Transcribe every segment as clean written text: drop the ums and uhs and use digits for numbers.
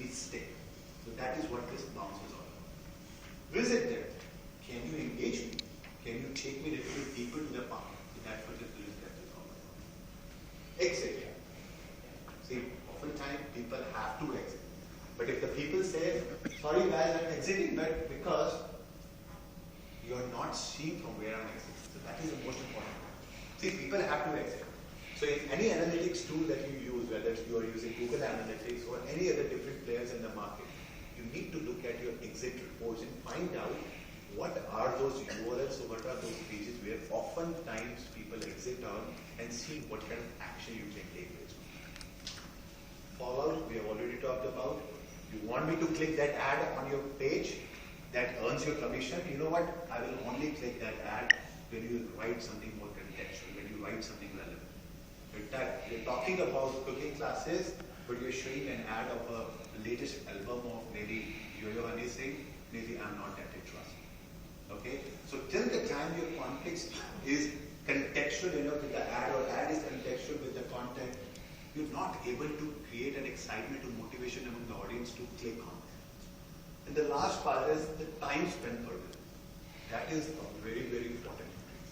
we stick. So that is what this bounce is all about. Visit them. Can you engage me? Can you take me a little bit deeper to the park? That particular step is all about. Exit. See, oftentimes people have to exit. But if the people say, sorry guys, I'm exiting, but because you're not seeing from where I'm exiting. So that is the most important. See, people have to exit. So in any analytics tool that you use, whether you are using Google Analytics or any other different players in the market, you need to look at your exit reports and find out what are those URLs or what are those pages where oftentimes people exit on and see what kind of action you can take with. Fallout, we have already talked about. You want me to click that ad on your page that earns your commission? You know what? I will only click that ad when you write something more contextual, when you write something relevant. You're talking about cooking classes, but you're showing an ad of a latest album of maybe Yo-Yo Honey Singh, maybe I'm not that interested. Okay? So till the time your context is contextual enough with the ad or ad is contextual with the content, you're not able to create an excitement or motivation among the audience to click on it. And the last part is the time spent per visit. That is a very, very important.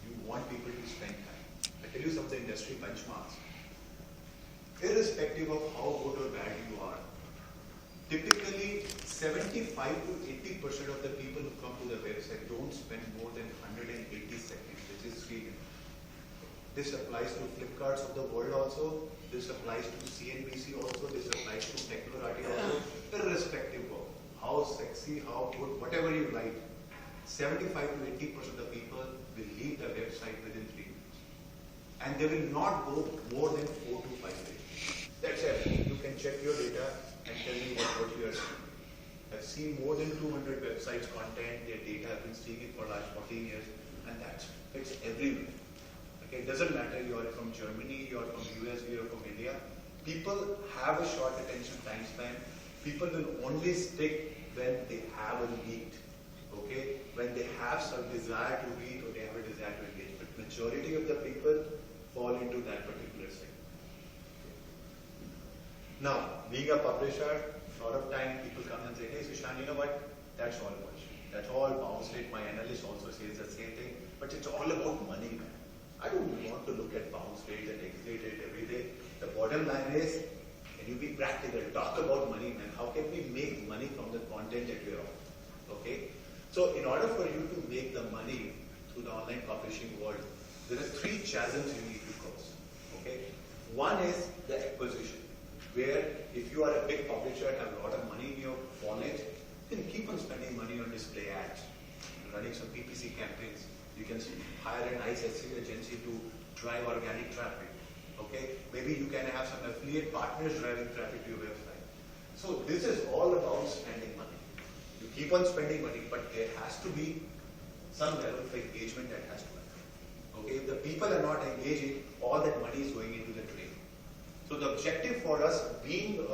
You want people to spend time. I tell you some of the industry benchmarks. Irrespective of how good or bad you are, typically 75 to 80% of the people who come to the website don't spend more than 180 seconds, which is 3 minutes. This applies to Flipkarts of the world also. This applies to CNBC also. This applies to Technorati also. Irrespective of how sexy, how good, whatever you write, 75 to 80% of the people will leave the website within 3 minutes. And they will not go more than 4 to 5 days. That's it. You can check your data and tell me what you are seeing. I've seen more than 200 websites content, their data, I've been seeing it for the last 14 years, and it's everywhere. Okay, it doesn't matter you are from Germany, you are from US, you are from India. People have a short attention time span. People will only stick when they have a need. Okay, when they have some desire to read or they have a desire to engage. But majority of the people fall into that particular segment. Now, being a publisher, a lot of time people come and say, hey Sushan, you know what? That's all bullshit. That's all bounce rate. My analyst also says the same thing. But it's all about money, man. I don't want to look at bounce rate and exit rate every day. The bottom line is, can you be practical? Talk about money, man. How can we make money from the content that we're on? Okay? So in order for you to make the money through the online publishing world, there are 3 chasms you need to cross. Okay? One is the acquisition, where if you are a big publisher and have a lot of money in your wallet, you can keep on spending money on display ads, running some PPC campaigns. You can hire an SEO agency to drive organic traffic. Okay? Maybe you can have some affiliate partners driving traffic to your website. So this is all about spending money. You keep on spending money, but there has to be some level of engagement that has to happen. Okay? If the people are not engaging, all that money is going into the trade. So the objective for us, being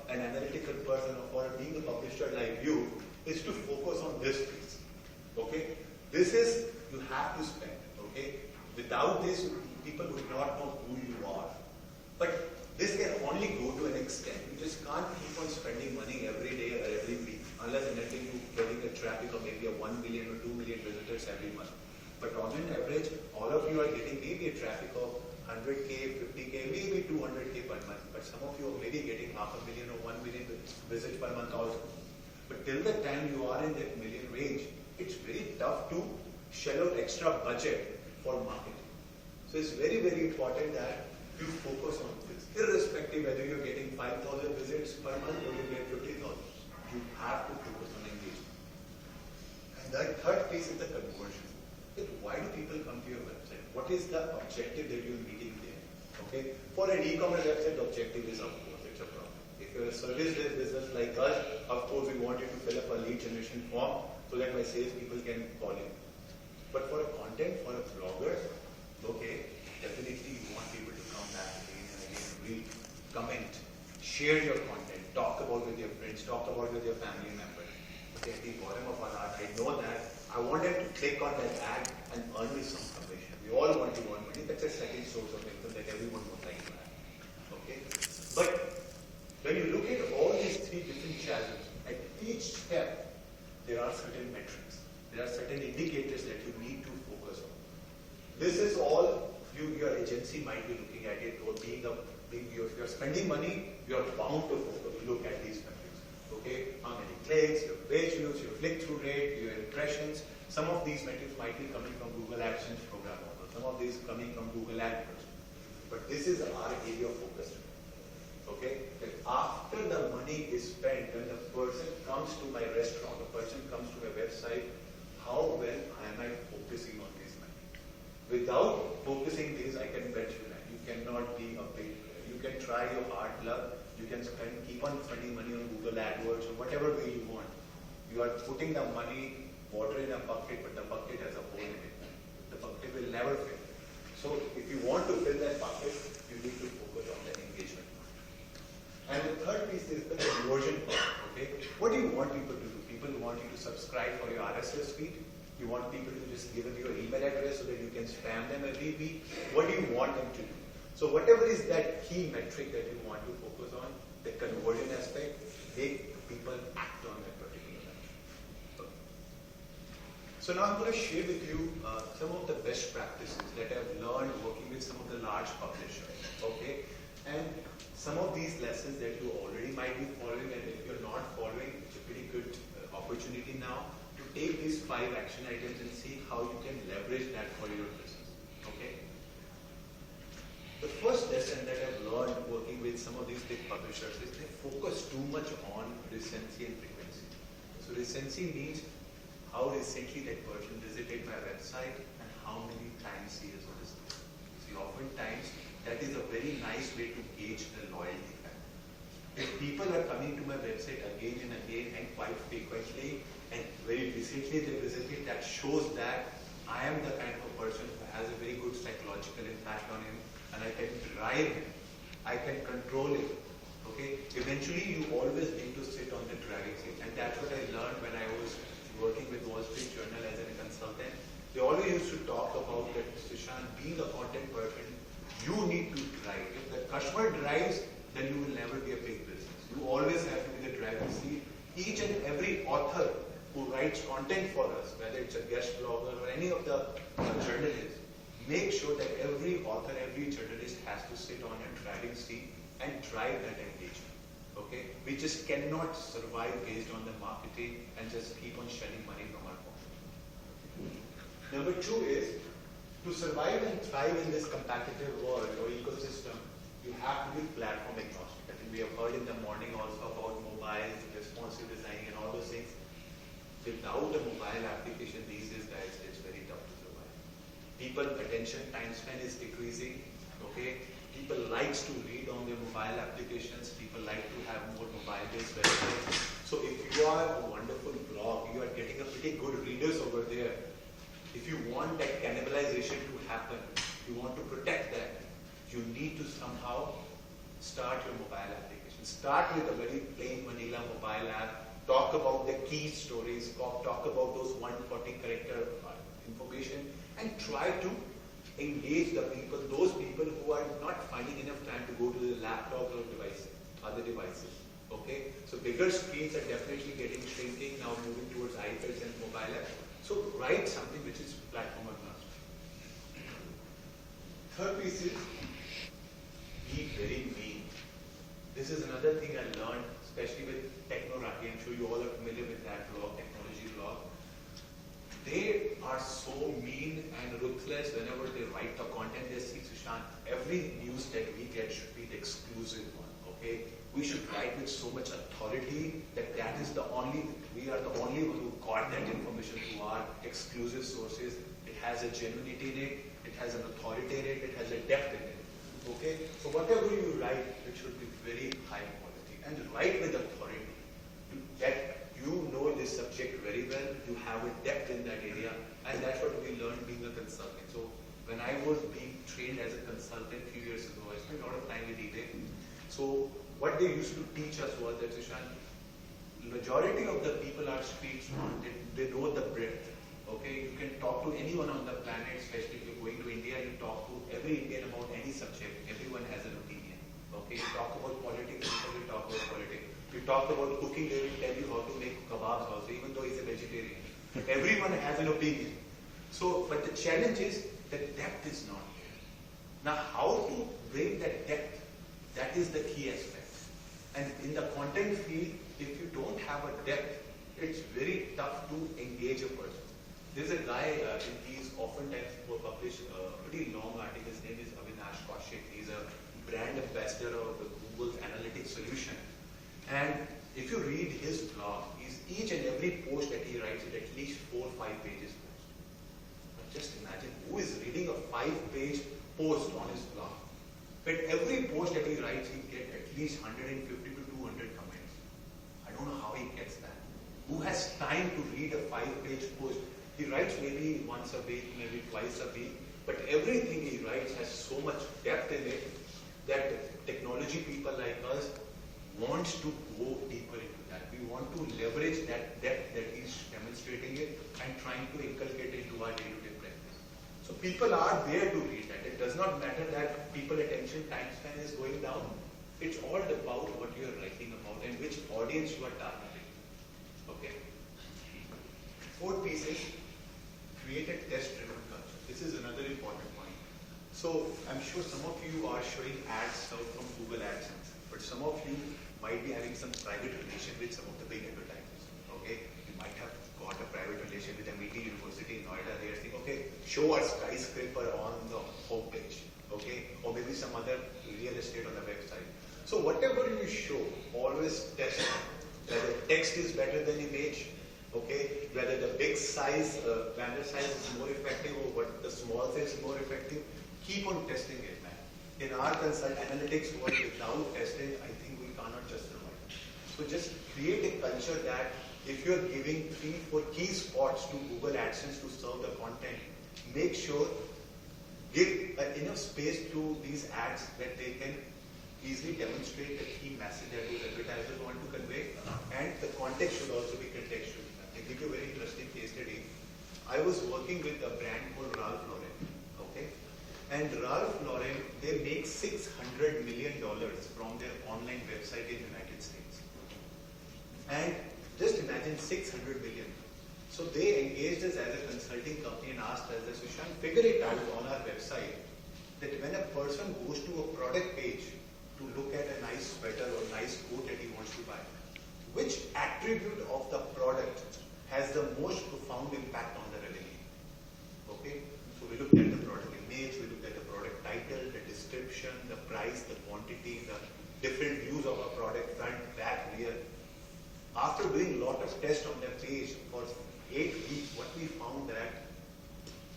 an analytical person or being a publisher like you, is to focus on this piece. Okay? This is, you have to spend. Okay? Without this, people would not know who you are. But this can only go to an extent. You just can't keep on spending money every day or every week, unless and until you're getting a traffic of maybe a 1 million or 2 million visitors every month. But on an average, all of you are getting maybe a traffic of 100K, 50K, maybe 200K per month. But some of you are maybe getting 500,000 or 1 million visits per month also. But till the time you are in that million range, it's very tough to shell out extra budget for marketing. So it's very, very important that you focus on this. Irrespective whether you're getting 5,000 visits per month or you get 50,000, you have to focus on engagement. And the third piece is the conversion. Why do people come to your website? What is the objective that you're meeting there? Okay? For an e-commerce website, the objective is, of course, it's a product. If you're a service-based business like us, of course, we want you to fill up a lead generation form so that my sales people can call in. But for a content, for a blogger, okay, definitely you want people to come back again and again, read, comment, share your content, talk about with your friends, talk about with your family members. Okay, at the bottom of our heart, I know that I want them to click on that ad and earn me some commission. We all want to earn money. That's a second source of income that everyone would like to have. Okay? But when you look at all these 3 different This is all your agency might be looking at it, or if you're spending money, you're bound to look at these metrics. Okay, how many clicks, your page views, your click-through rate, your impressions. Some of these metrics might be coming from Google AdSense program model. Some of these coming from Google AdWords. But this is our area of focus. Okay, that after the money is spent, when the person comes to my restaurant, the person comes to my website, how well am I focusing on this money? Without focusing this, I can bet you that you cannot be a big player. You can try your hard luck. You can keep on spending money on Google AdWords or whatever way you want. You are putting the money, water in a bucket, but the bucket has a hole in it. The bucket will never fill. So if you want to fill that bucket, you need to focus on the engagement. And the third piece is the conversion part. Okay, what do you want people to do? People want you to subscribe for your RSS feed. You want people to just give them your email address so that you can spam them every week. What do you want them to do? So whatever is that key metric that you want to focus on, the conversion aspect, make people act on that particular metric. Okay. So now I'm going to share with you some of the best practices that I've learned working with some of the large publishers. Okay, and some of these lessons that you already might be following, and if you're not following, it's a pretty good opportunity now to take these 5 action items and see how you can leverage that for your business. Okay. The first lesson that I've learned working with some of these big publishers is they focus too much on recency and frequency. So recency means how recently that person visited my website and how many times he has visited. See, oftentimes that is a very nice way to gauge the loyalty factor. If people are coming to my website again and again and quite frequently and very recently they visited, that shows that I am the kind of a person who has a very good psychological impact on him, and I can drive him, I can control him. Okay, eventually you always need to sit on the driving seat, and that's what I learned when I was working with Wall Street Journal as a consultant. They always used to talk about that, Sushant, being a content person, you need to drive. If the customer drives, then you will never be a big business. You always have to be the driving seat. Each and every author who writes content for us, whether it's a guest blogger or any of the journalists, make sure that every author, every journalist has to sit on a driving seat and drive that engagement. Okay? We just cannot survive based on the marketing and just keep on shedding money from our pocket. Number 2 is, to survive and thrive in this competitive world or ecosystem, you have to be platform agnostic. I think we have heard in the morning also about mobile, responsive design and all those things. Without a mobile application these days, guys, it's very tough to survive. People attention time span is decreasing. Okay, people likes to read on their mobile applications. People like to have more mobile-based websites. So if you are a wonderful blog, you are getting a pretty good readers over there. If you want that cannibalization to happen, you want to protect that, you need to somehow start your mobile application. Start with a very plain vanilla mobile app. Talk about the key stories. Talk about those 140 character information, and try to engage the people, those people who are not finding enough time to go to the laptop or other devices. Okay, so bigger screens are definitely shrinking now, moving towards iPads and mobile apps. So write something which is platform agnostic. Third piece is, be very mean. This is another thing I learned, especially with Technorati. I'm sure you all are familiar with that blog, technology blog. They are so mean and ruthless whenever they write the content. They say, Sushant, every news that we get should be the exclusive one. Okay, we should write with so much authority that we are the only one who got that information through our exclusive sources. It has a genuinity in it, it has an authority in it, it has a depth in it. Okay, so whatever you write, it should be very high quality, and write with authority. That you know this subject very well, you have a depth in that area, and that's what we learned being a consultant. So when I was being trained as a consultant a few years ago, I spent a lot of time with eBay. So what they used to teach us was that, Sushant, majority of the people are street smart. They know the breadth. Okay, you can talk to anyone on the planet, especially if you're going to India, you talk to every Indian about any subject. Everyone has an opinion. Okay, you talk about politics, people will talk about politics. You talk about cooking, they will tell you how to make kebabs also, even though he's a vegetarian. Everyone has an opinion. So, but the challenge is, the depth is not there. Now, how to bring that depth? That is the key aspect. And in the content field, if you don't have a depth, it's very tough to engage a person. There's a guy, he's oftentimes published a pretty long article. His name is Avinash Kaushik. He's a brand ambassador of the Google's analytics solution. And if you read his blog, each and every post that he writes is at least 4 or 5 pages. But just imagine who is reading a 5-page post on his blog. But every post that he writes, he gets at least 150 to 200 comments. I don't know how he gets that. Who has time to read a 5-page post? He writes maybe once a week, maybe twice a week, but everything he writes has so much depth in it that technology people like us want to go deeper into that. We want to leverage that depth that he's demonstrating it and trying to inculcate it into our day-to-day practice. So people are there to read that. It does not matter that people attention time span is going down. It's all about what you are writing about and which audience you are targeting. Okay. Fourth piece is create a test-driven culture. This is another important point. So I'm sure some of you are showing ads out from Google AdSense, but some of you might be having some private relation with some of the big advertisers. Okay, you might have got a private relation with MIT University in Noida. They are saying, okay, show our skyscraper on the homepage. Okay, or maybe some other real estate on the website. So whatever you show, always test whether text is better than image. Okay, whether the big size, banner size is more effective or what the small size is more effective. Keep on testing it, man. In our analytics world, without testing, I think we cannot just survive. So just create a culture that if you're giving 3-4 key spots to Google AdSense to serve the content, make sure give enough space to these ads that they can easily demonstrate the key message that those advertisers want to convey, and the context should also be contextual. I'll give you a very interesting case study. I was working with a brand called Ralph Lauren. Okay. And Ralph Lauren, they make $600 million from their online website in the United States. And just imagine 600 million. So they engaged us as a consulting company and asked us, Sushant, figure it out on our website that when a person goes to a product page to look at a nice sweater or nice coat that he wants to buy, which attribute of the product has the most profound impact on the revenue? Okay? So we looked at the product image, we looked at the product title, the description, the price, the quantity, the different views of a product, front, back, rear. After doing a lot of tests on their page for 8 weeks, what we found that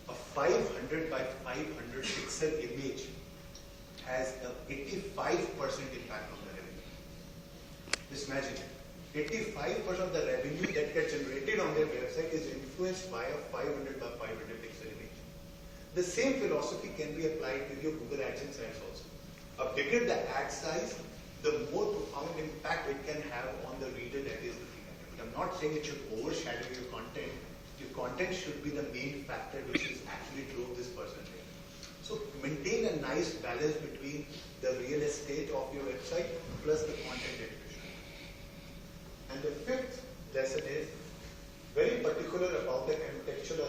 a 500 by 500 pixel image has an 85% impact on the revenue. Just imagine, 85% of the revenue that gets generated on their website is influenced by a 500 by 500 pixel image. The same philosophy can be applied with your Google AdSense ads also. A bigger the ad size, the more profound impact it can have on the reader that is looking at it. But I'm not saying it should overshadow your content. Your content should be the main factor which is actually drove this person there. So maintain a nice balance between the real estate of your website plus the content that you show. And the fifth lesson is very particular about the contextual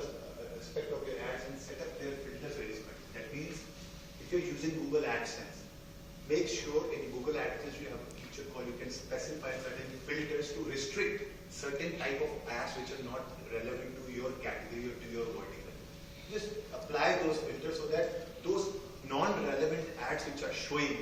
aspect of your ads and set up their filters very specifically. That means if you're using Google AdSense, make sure in Google AdSense you have a feature called you can specify certain filters to restrict certain type of ads which are not relevant to your category or to your vertical. Just apply those filters so that those non-relevant ads which are showing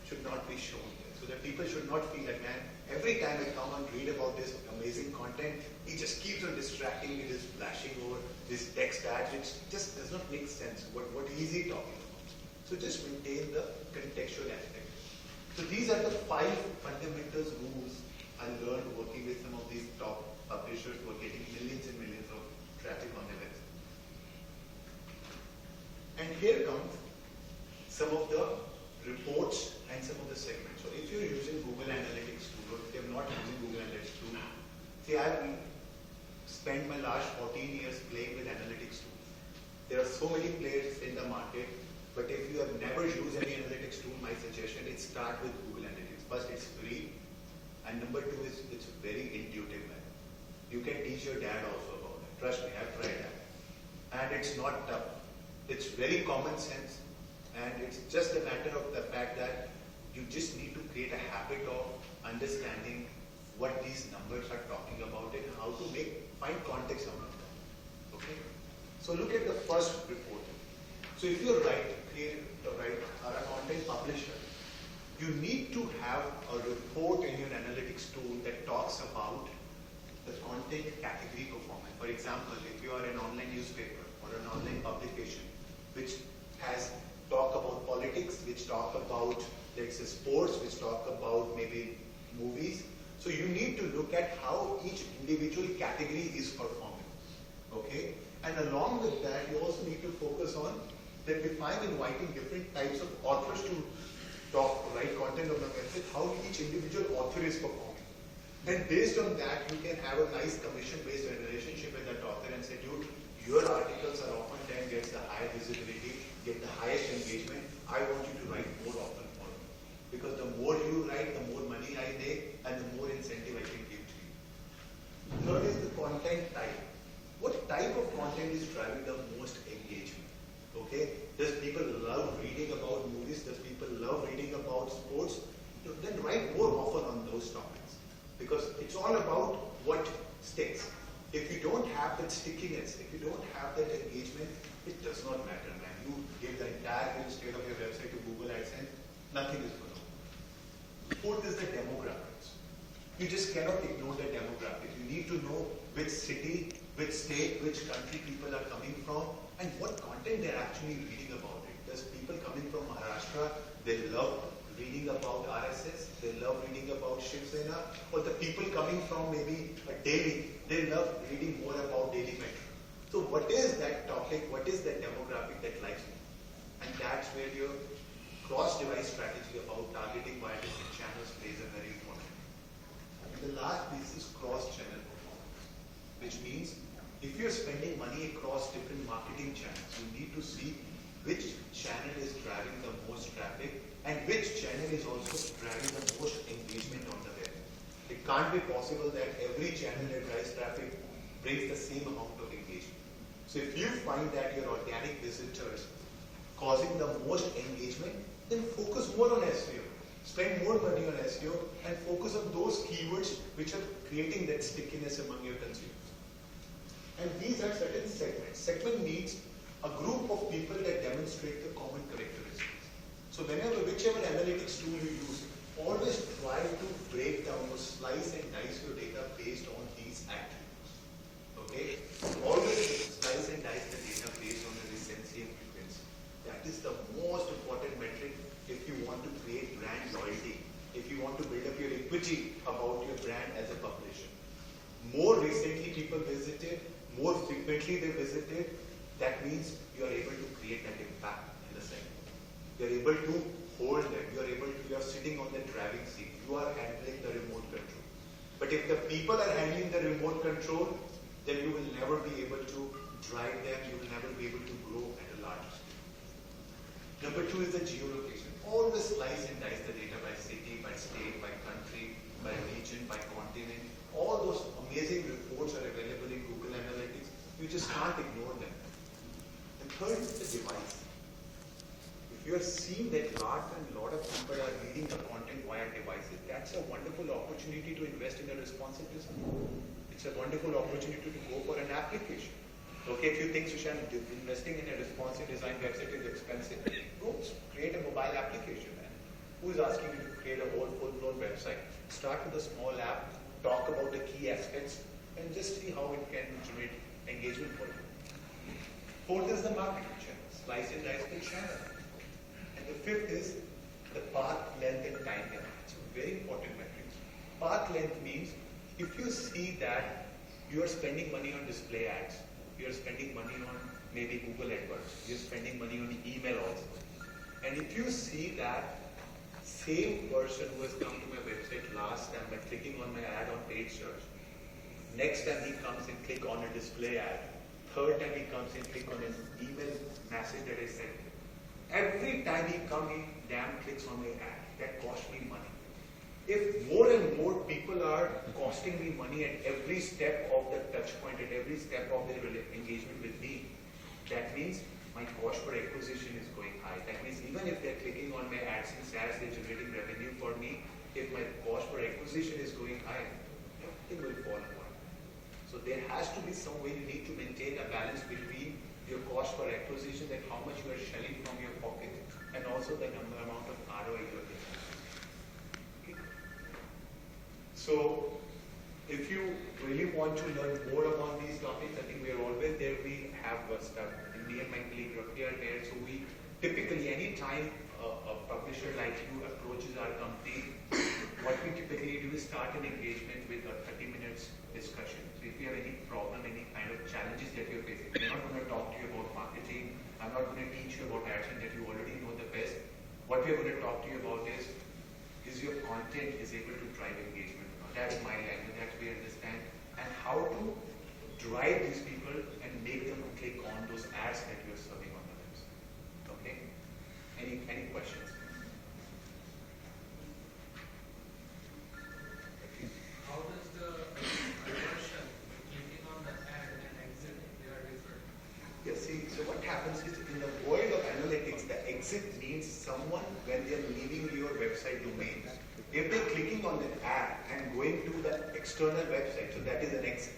should not be shown there. So that people should not feel like, man, every time I come and read about this amazing content, he just keeps on distracting me, just flashing over this text ad, which just does not make sense. What is he talking about? So just maintain the contextual aspect. So these are the 5 fundamentals rules I learned working with some of these top publishers who are getting millions and millions of traffic on their website. And here comes some of the reports and some of the segments. So if you're using Google Analytics tool, or if you're not using Google Analytics tool, see, I've spent my last 14 years playing with analytics tools. There are so many players in the market, but if you have never used any analytics tool, my suggestion is start with Google Analytics. First, it's free, and number 2 is it's very intuitive. You can teach your dad also about it. Trust me, I've tried that. And it's not tough. It's very common sense, and it's just a matter of the fact that you just need to create a habit of understanding what these numbers are talking about and how to find context among them. Okay? So look at the first report. So if you're are a content publisher, you need to have a report in your analytics tool that talks about the content category performance. For example, if you are an online newspaper or an online publication which has talk about politics, which talk about, let's say, sports, which talk about maybe movies. So you need to look at how each individual category is performing. Okay? And along with that, you also need to focus on that we find inviting different types of authors to write content on the website, how each individual author is performing. And based on that, you can have a nice commission-based relationship with that author and say, dude, your articles are often gets the higher visibility, get the highest engagement. I want you to write more often for me. Because the more you write, the more money I make, and the more incentive I can give to you. Third is the content type. What type of content is driving the most engagement? Okay? Does people love reading about movies? Does people love reading about sports? Then write more often on those topics. Because it's all about what sticks. If you don't have that stickiness, if you don't have that engagement, it does not matter, man. You give the entire real estate of your website to Google AdSense, nothing is going to work. Fourth is the demographics. You just cannot ignore the demographics. You need to know which city, which state, which country people are coming from, and what content they're actually reading about it. There's people coming from Maharashtra, they love reading about RSS, they love reading about Shiv Sena, or the people coming from maybe a Delhi, they love reading more about Daily Metro. So what is that topic, what is that demographic that likes me? And that's where your cross-device strategy about targeting via different channels plays a very important role. And the last piece is cross-channel performance, which means if you're spending money across different marketing channels, you need to see which channel is driving the most traffic and which channel is also driving the most engagement on the web. It can't be possible that every channel that drives traffic brings the same amount of engagement. So if you find that your organic visitors causing the most engagement, then focus more on SEO. Spend more money on SEO and focus on those keywords which are creating that stickiness among your consumers. And these are certain segments. Segment means a group of people that demonstrate the common characteristics. So whichever analytics tool you use, always try to break down or slice and dice your data based on these attributes. Okay? Always slice and dice the data based on the recency and frequency. That is the most important metric if you want to create brand loyalty, if you want to build up your equity about your brand as a publisher. More recently people visited, more frequently they visited, that means you are able to create that impact in the segment. You are able to hold them, you are sitting on the driving seat, you are handling the remote control. But if the people are handling the remote control, then you will never be able to drive them, you will never be able to grow at a large scale. Number two is the geolocation. Always slice and dice the data by city, by state, by country, by region, by continent. All those amazing reports are available in Google Analytics. You just can't ignore them. And third is the device. If you are seeing that a lot of people are reading the content via devices, that's a wonderful opportunity to invest in a responsive design. It's a wonderful opportunity to go for an application. Okay, if you think, Sushant, investing in a responsive design website is expensive, go create a mobile application, man. Who is asking you to create a whole full-blown website? Start with a small app, talk about the key aspects, and just see how it can generate engagement for you. Fourth is the marketing channel. Slice and dice the channel. And the fifth is the path length and time length. It's a very important metric. Path length means if you see that you are spending money on display ads, you are spending money on maybe Google AdWords, you are spending money on email also. And if you see that same person who has come to my website last time by clicking on my ad on paid search, next time he comes and click on a display ad, third time he comes and click on an email message that I sent. Every time he comes, he damn clicks on my ad. That costs me money. If more and more people are costing me money at every step of the touch point, at every step of their engagement with me, that means my cost per acquisition is going high. That means even if they're clicking on my ads in SaaS, they're generating revenue for me. If my cost per acquisition is going high, it will fall apart. So there has to be some way you need to maintain a balance between your cost per acquisition, that how much you are shelling from your pocket, and also the amount of ROI you are getting. Okay. So if you really want to learn more about these topics, I think we are always there. We have stuff. Me and my colleague Rafi are there. So we typically, any time a publisher like you approaches our company, what we typically do is start an engagement with a 30 minutes discussion. So if you have any problem, any kind of challenges that you're facing, we're not going to talk to you about marketing. I'm not going to teach you about action that you already know the best. What we're going to talk to you about is your content is able to drive engagement? That's my language, that's we understand. And how to drive these people and make them click on those ads that you're serving on the website. Okay? Any questions? How does the conversion, clicking on the ad and exit, they are different? Yeah, see, so what happens is in the world of analytics, the exit means someone when they're leaving your website domain. If they're clicking on the ad and going to the external website, so that is an exit.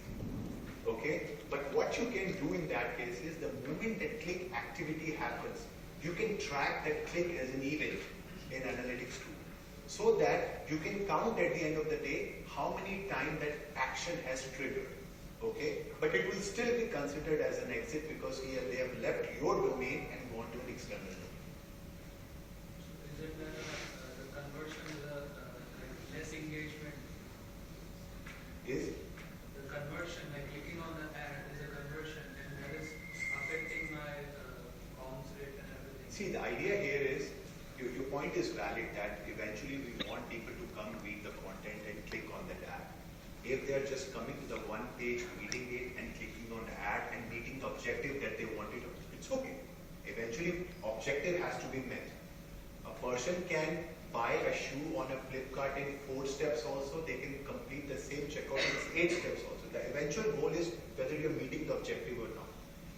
Okay? But what you can do in that case is the moment that click activity happens, you can track that click as an event in analytics tool. So that you can count at the end of the day how many times that action has triggered. Okay? But it will still be considered as an exit because they have left your domain and gone to an external domain. Is it the conversion is like less engagement? Is? The conversion, like clicking on the ad is a conversion and that is affecting my bounce rate and everything. See, the idea here is, your point is valid that eventually we want people to come read the content and click on that ad. If they are just coming to the one page, reading it and clicking on the ad and meeting the objective that they wanted to, it's okay. Eventually, objective has to be met. A person can buy a shoe on a Flipkart in 4 steps also. They can complete the same checkout in 8 steps also. The eventual goal is whether you're meeting the objective or not.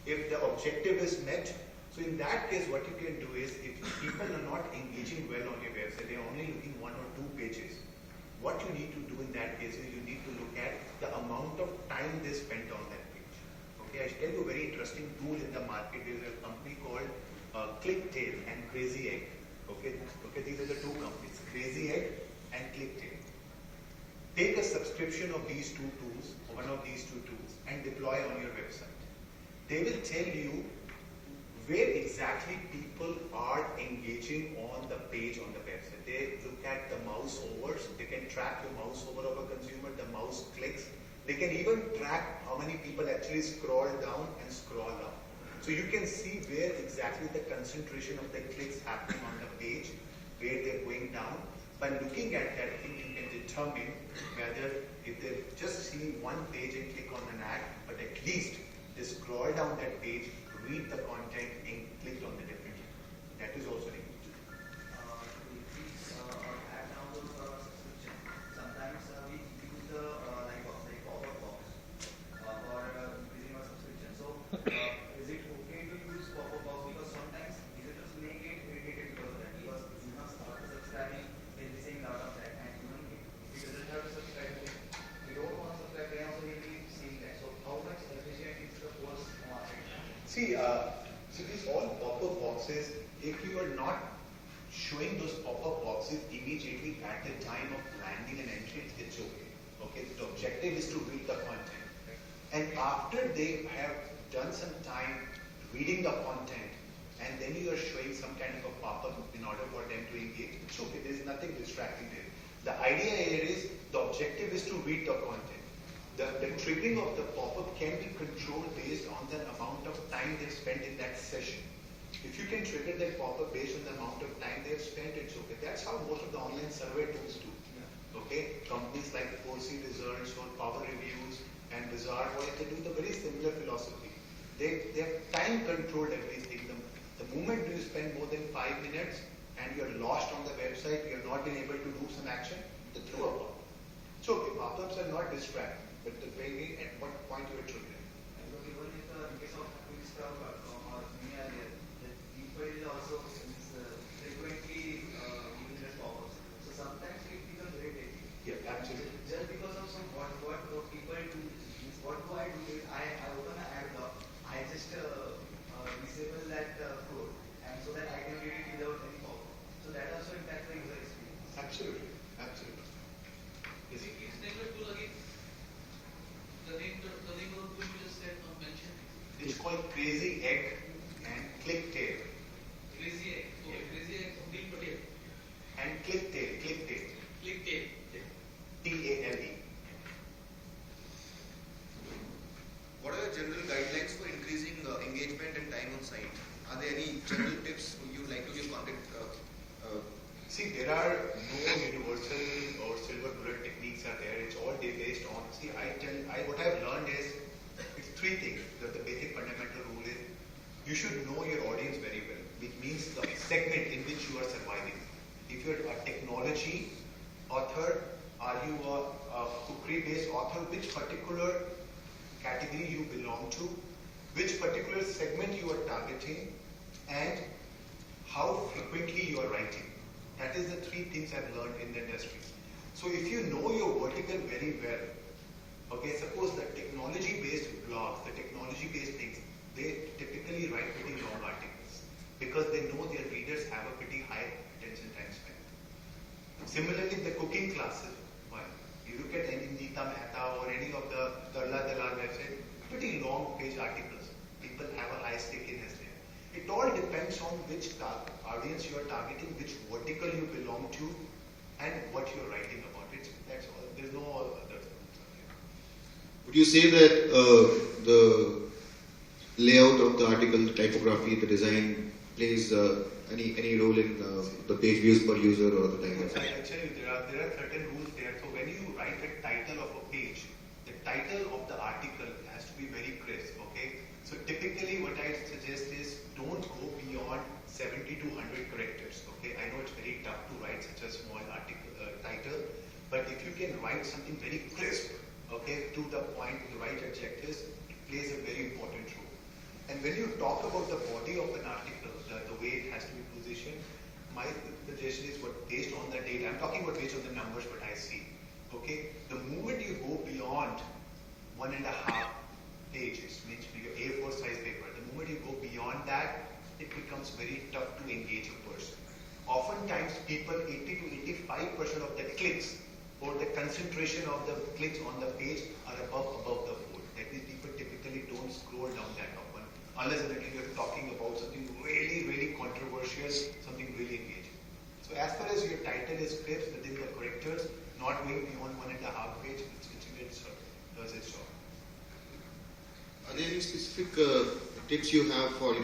If the objective is met, so in that case, what you can do is, if people are not engaging well on your website, they're only looking 1 or 2 pages. What you need to do in that case is you need to look at the amount of time they spent on that page. Okay, I should tell you a very interesting tool in the market. There is a company called ClickTail and Crazy Egg. Okay, these are the 2 companies, Crazy Egg and ClickTail. Take a subscription of these 2 tools, one of these 2 tools, and deploy on your website. They will tell you where exactly people are engaging on the page on the website. They look at the mouse overs. They can track the mouse over of a consumer, the mouse clicks. They can even track how many people actually scroll down and scroll up. So you can see where exactly the concentration of the clicks happening on the page, where they're going down. By looking at that thing, you can determine whether if they just see one page and click on an ad, but at least they scroll down that page, read the content and click on the different link. That is also a good. Add download for our subscription. Sometimes we use the pop-up box for increasing our subscription. So is it okay to use pop-up box because sometimes visitors may get irritated because of that, because you must start subscribing in the same lot of that, and even if he doesn't have to subscribe, we don't want to subscribe, then also he'll be seeing that. So how much efficient is the post market? See, these all pop-up boxes, if you are not showing those pop-up boxes immediately at the time of landing and entry, it's okay. Okay, the objective is to read the content. And after they have done some time reading the content, and then you are showing some kind of a pop-up in order for them to engage, it's okay, there's nothing distracting there. The idea here is, the objective is to read the content. The triggering of the pop-up can be controlled based on the amount of time they spent in that session. If you can trigger that pop-up based on the amount of time they have spent, it's okay. That's how most of the online survey tools do. Okay, companies like 4C Results or Power Reviews and Bazaar, they do the very similar philosophy. They have time controlled everything. The moment you spend more than 5 minutes and you're lost on the website, you're not been able to do some action, they throw a pop-up. It's okay, pop-ups are not distracting, but the way at what point you are triggering. And looking even if in case of quickscout.com or Minialia, that people also frequently giving their pop-ups. So sometimes it becomes irritating. Yeah, absolutely. Just because of some what people do, means what do I do is I open an ad block, I just disable that code, and so that I can read it without any pop-up. So that also impacts the user experience. Absolutely. Absolutely. Yes. Please name the tool again. The name of the tool you just said or mentioned. It's called Crazy Egg and ClickTail. Crazy Egg. Okay, Crazy Egg. Sunil Patel. And ClickTail. ClickTail. TALE. What are the general guidelines for increasing engagement and time on site? Are there any general tips you would like to give content? See, there are no universal or silver bullet techniques are there. It's all based on. See, what I've learned is it's three things. The basic fundamental rule is you should know your audience very well, which means the segment in which you are surviving. If you're a technology author, are you a cookery-based author? Which particular category you belong to? Which particular segment you are targeting? And how frequently you are writing? That is the three things I've learned in the industry. So if you know your vertical very well, okay, suppose the technology-based blogs, the technology-based things, they typically write pretty long articles because they know their readers have a pretty high attention time span. Similarly, the cooking classes, you look at any Neeta Mehta or any of the Darla Dalal website, pretty long page articles. People have a high stickiness there. It all depends on which audience you are targeting, which vertical you belong to, and what you are writing about. That's all. There's no other. Would you say that the layout of the article, the typography, the design plays any role in the page views per user or the time? I tell you, there are certain rules there. So when you write a title of a page, the title of the article has to be very crisp. Okay. So typically, what I suggest is don't go beyond 70 to 100 characters. Okay. I know it's very tough to write such a small article title, but if you can write something very crisp, okay, to the point with the right adjectives, it plays a very important role. And when you talk about the body of an article, the way it has to be positioned, my suggestion is what based on the data. I'm talking about based on the numbers what I see. Okay, the moment you go beyond 1.5 pages, means your A4 size paper, the moment you go beyond that, it becomes very tough to engage a person. Oftentimes, people 80 to 85% of the clicks or the concentration of the clicks on the page are above the fold. That means people typically don't scroll down that often, unless you're talking about something really, really controversial, something really engaging. So as far as your title is crisp within the characters, not going beyond 1.5 page, it's does its job. Are there any specific tips you have for,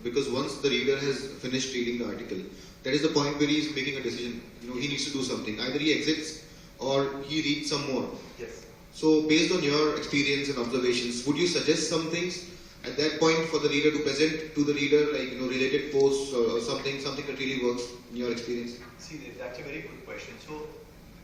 because once the reader has finished reading the article, that is the point where he is making a decision, he needs to do something. Either he exits or he reads some more. Yes. So based on your experience and observations, would you suggest some things at that point for the reader to present to the reader, like related posts or something that really works in your experience? See, that's a very good question. So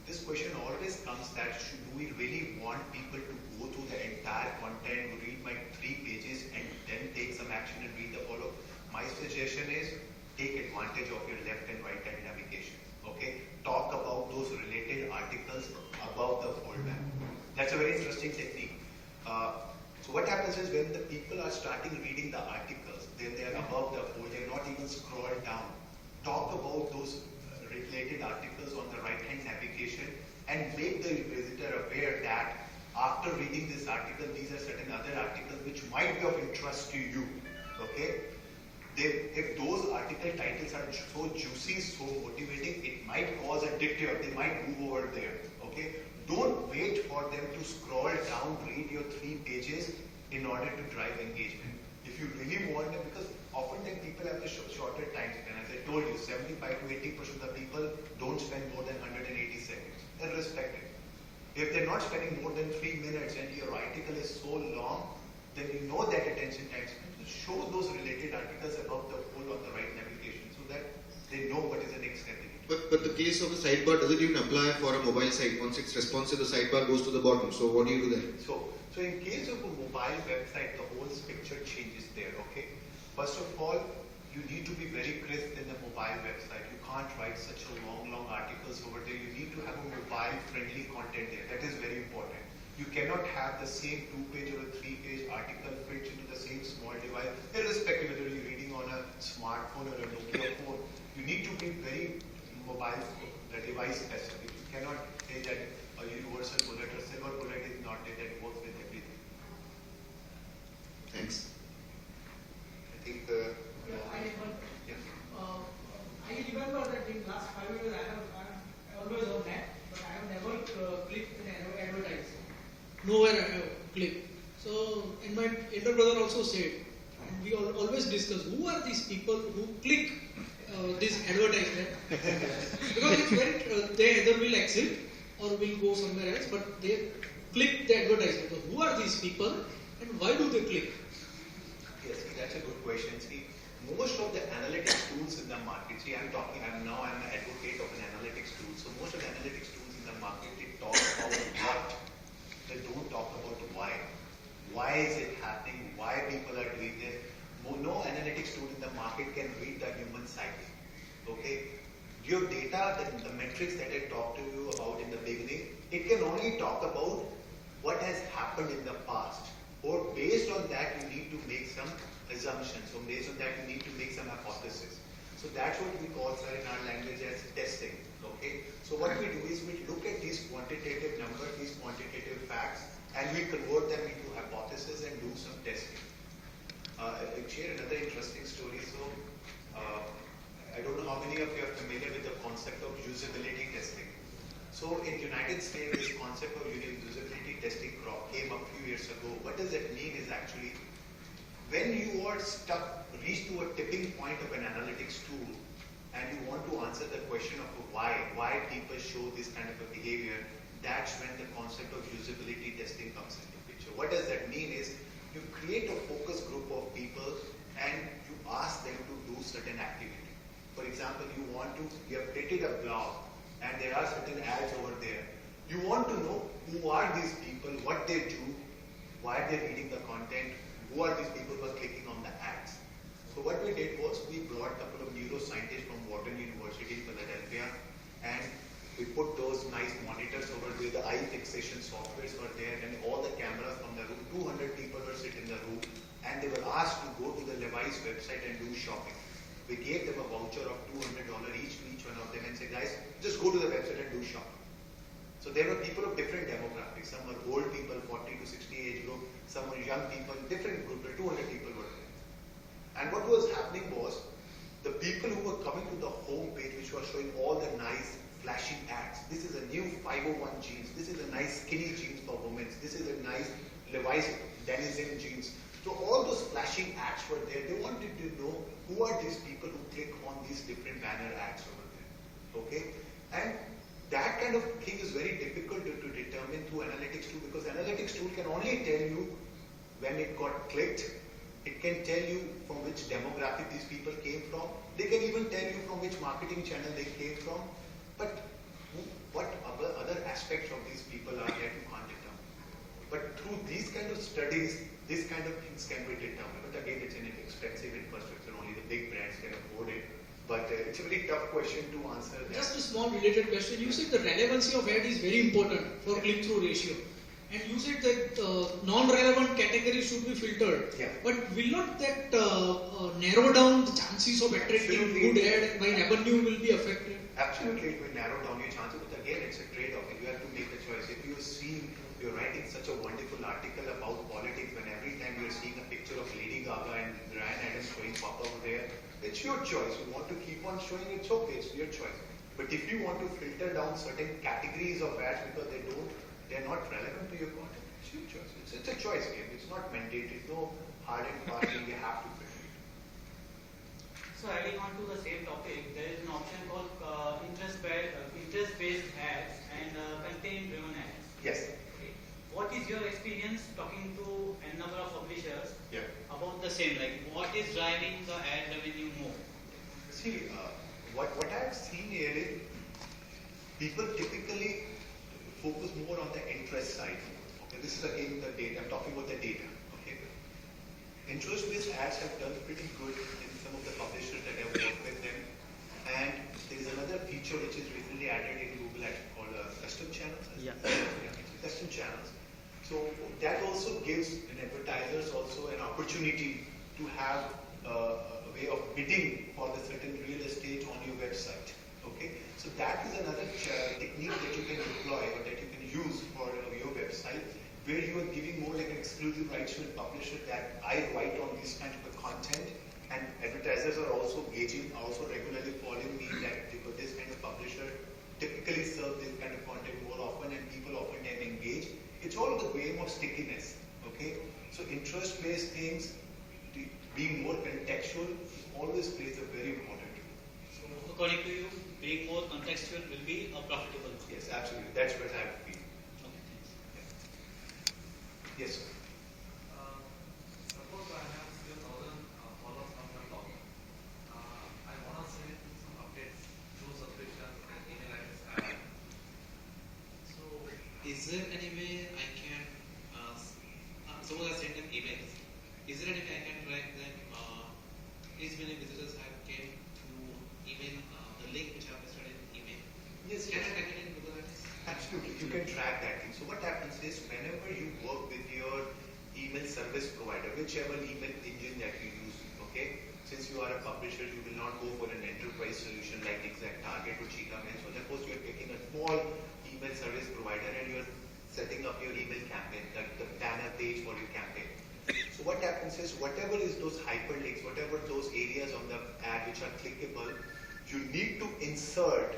this question always comes that do we really want people to go through the entire content, read my 3 pages and then take some action and read the follow? My suggestion is take advantage of your left and right hand navigation. Okay, talk about those related articles above the fold map. That's a very interesting technique. So what happens is when the people are starting reading the articles, then they are above the fold, they're not even scrolled down. Talk about those related articles on the right-hand navigation and make the visitor aware that after reading this article, these are certain other articles which might be of interest to you. Okay? If those article titles are so juicy, so motivating, it might cause a detour. They might move over there. Okay? Don't wait for them to scroll down, read your 3 pages in order to drive engagement. If you really want them, because oftentimes people have the shorter time span. As I told you, 75 to 80% of the people don't spend more than 180 seconds, irrespective. If they're not spending more than 3 minutes and your article is so long, then you know that attention time span. So show those related articles above the fold on the right navigation so that They know what is the next step they need. But the case of the sidebar doesn't even apply for a mobile site. Once it's responsive, the sidebar goes to the bottom. So what do you do then? So in case of a mobile website, the whole picture changes there, okay? First of all, you need to be very crisp in the mobile website. You can't write such a long articles over there. You need to have a mobile-friendly content there. That is very important. You cannot have the same 2-page or a 3-page article fit into the same small device, irrespective whether you're reading on a smartphone or a Nokia phone. You need to be very mobile, the device specific. You cannot say that a universal bullet or silver bullet is not it, that works with everything. Thanks. I think I remember that in last 5 years I have always on net, but I have never clicked in advertise. Nowhere I have clicked. So, and my elder brother also said, and we always discuss who are these people who click this advertisement, because it's very they either will exit or will go somewhere else, but they click the advertisement. So who are these people and why do they click? yes, that's a good question. See, most of the analytics tools in the market, I'm an advocate of an analytics tool. So most of the analytics tools in the market, they talk about what, they don't talk about why. Why is it happening? Why people are doing this? No analytics tool in the market can read the human psyche. Okay? Your data, the metrics that I talked to you about in the beginning, it can only talk about what has happened in the past. Or based on that, you need to make some assumptions. So based on that, you need to make some hypothesis. So that's what we call, sir, in our language as testing. Okay? So what we do is we look at these quantitative numbers, these quantitative facts, and we convert them into hypotheses and do some testing. I'll share another interesting story. So I don't know how many of you are familiar with the concept of usability testing. So in United States, this concept of usability testing came up a few years ago. What does that mean is actually, when you are reached to a tipping point of an analytics tool, and you want to answer the question of why people show this kind of a behavior, that's when the concept of usability testing comes into picture. What does that mean is, you create a focus group of people and you ask them to do certain activity. For example, you have created a blog and there are certain ads over there. You want to know who are these people, what they do, why are they reading the content, who are these people who are clicking on the ads. So what we did was we brought a couple of neuroscientists from Wharton University in Philadelphia, and we put those nice monitors over there, the eye fixation softwares were there, and all the cameras from the room, 200 people were sitting in the room, and they were asked to go to the Levi's website and do shopping. We gave them a voucher of $200 each to each one of them and said, guys, just go to the website and do shopping. So there were people of different demographics. Some were old people, 40 to 60 age group, some were young people, different groups, 200 people were there. And what was happening was, the people who were coming to the home page, which was showing all the nice flashy ads. This is a new 501 jeans. This is a nice skinny jeans for women. This is a nice Levi's Denizen jeans. So all those flashing ads were there. They wanted to know who are these people who click on these different banner ads over there. Okay? And that kind of thing is very difficult to determine through analytics tool, because analytics tool can only tell you when it got clicked. It can tell you from which demographic these people came from. They can even tell you from which marketing channel they came from. But what other aspects of these people are there, you can't determine. But through these kind of studies, these kind of things can be determined. But again, it's an expensive infrastructure, only the big brands can afford it. But it's a very tough question to answer. Just a small related question. You said the relevancy of ad is very important for click-through ratio. And you said that non-relevant categories should be filtered. Yeah. But will not that narrow down the chances of attracting good ad by revenue will be affected? Absolutely, it will narrow down your chances. But again, it's a trade-off. You have to make a choice. If you're writing such a wonderful article about politics, when every time you're seeing a picture of Lady Gaga and Ryan Adams showing pop over there, it's your choice. You want to keep on showing, it's okay, it's your choice. But if you want to filter down certain categories of ads because they're not relevant to your content, it's your choice. It's a choice game. It's not mandatory. It's no hard and fast thing you have to filter it. So adding on to the same topic, there is an option called interest-based ads and content-driven ads. Yes. Okay. What is your experience talking to a number of publishers Yeah. about the same? Like, what is driving the ad revenue more? See, what I've seen here is people typically focus more on the interest side. Okay, this is again the data. I'm talking about the data. Okay, interest-based ads have done pretty good in some of the publishers that have worked with them, and there is another feature which is recently added in Google Ads called custom channels. Yeah. Custom channels. So that also gives an advertisers also an opportunity to have a way of bidding for the certain real estate on your website. Okay, so that is another technique that you can deploy or that you can use for your website, where you are giving more like an exclusive rights to a publisher that I write on this kind of a content, and advertisers are also regularly following me that because this kind of publisher typically serve this kind of content more often and people often then engage. It's all the game of stickiness. Okay, so interest-based things, being more contextual, always plays a very important role. So according to you, being more contextual will be profitable. Yes, absolutely. That's what I feel. Okay, thanks. Yes, sir. Suppose I have 3,000 followers on my blog. I want to send some updates, through subscriptions and email address. So, Is there any way I can, suppose I send them emails, is there any way I can track them, is many visitors have came to email, the link which I have listed in email? Yes, Can yes. I track it in Google Analytics? Absolutely. You can track that thing. So what happens is whenever you work with your email service provider, whichever email engine that you use, okay, since you are a publisher, you will not go for an enterprise solution like ExactTarget or Cheetah-Mail. So suppose you are taking a small email service provider and you are setting up your email campaign, like the banner page for your campaign. So what happens is whatever is those hyperlinks, whatever those areas on the ad which are clickable, you need to insert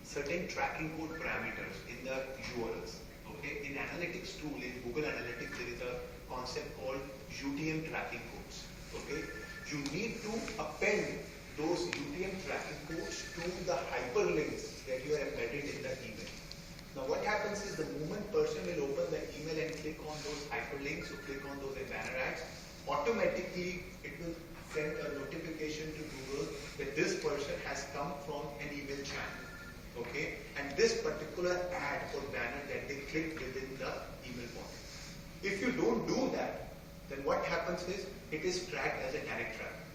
certain tracking code parameters in the URLs. Okay, in analytics tool, in Google Analytics, there is a concept called UTM tracking codes. Okay, you need to append those UTM tracking codes to the hyperlinks that you are embedded in the email. Now what happens is the moment person will open the email and click on those hyperlinks or click on those banner ads, automatically it will send a notification to Google that this person has come from an email channel. Okay, and this particular ad or banner that they click within the email body. If you don't do that, then what happens is it is tracked as a direct traffic.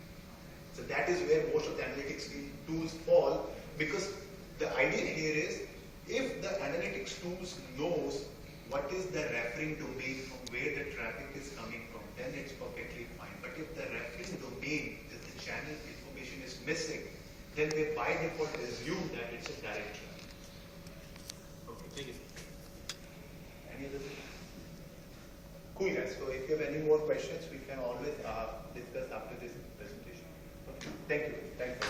So that is where most of the analytics tools fall, because the idea here is if the analytics tools knows what is the referring domain from where the traffic is coming from, then it's perfectly fine. But if the referring domain, that the channel information is missing, then they by default assume that it's a direct traffic. Okay, Thank you. any other thing? Cool guys, so if you have any more questions, we can always discuss after this presentation. Okay. Thank you. Thank you.